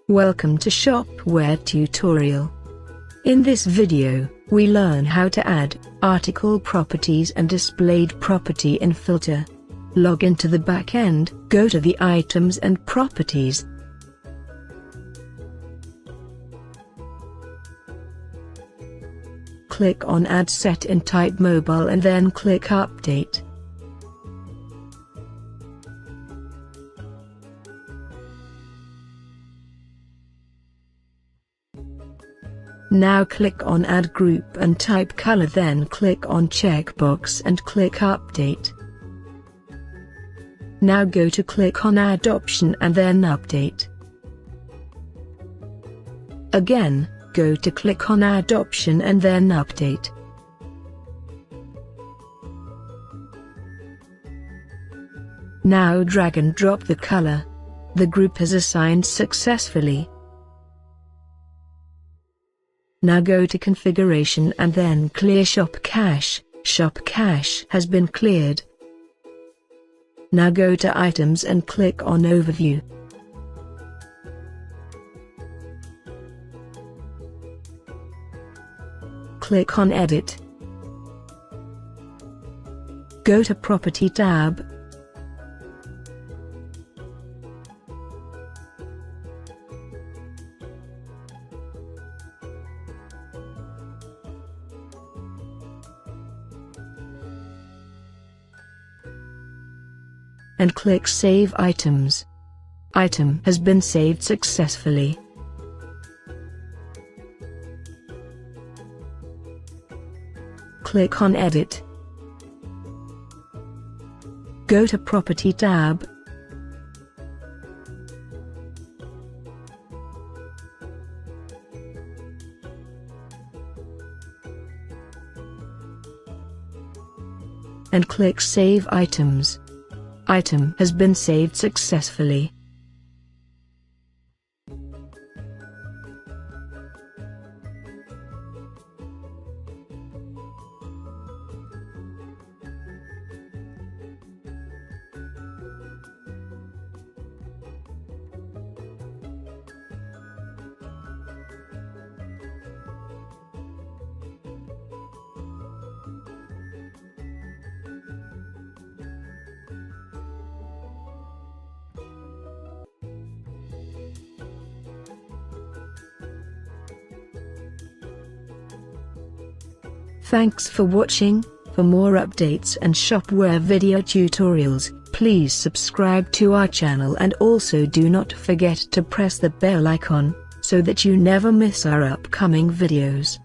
Welcome to Shopware tutorial. In this video, we learn how to add article properties and displayed property in Filter. Log into the backend, go to the Items and Properties. Click on Add Set in Type Mobile and then click Update. Now click on Add Group and type Color, then click on Checkbox and click Update. Now go to click on Add Option and then Update. Again, go to click on Add Option and then Update. Now drag and drop the color. The group is assigned successfully. Now go to Configuration and then clear Shop Cache. Shop Cache has been cleared. Now go to Items and click on Overview. Click on Edit. Go to Property tab. And click Save Items. Item has been saved successfully. Click on Edit. Go to Property tab. And click Save Items. Item has been saved successfully. Thanks for watching. For more updates and Shopware video tutorials, please subscribe to our channel and also do not forget to press the bell icon, so that you never miss our upcoming videos.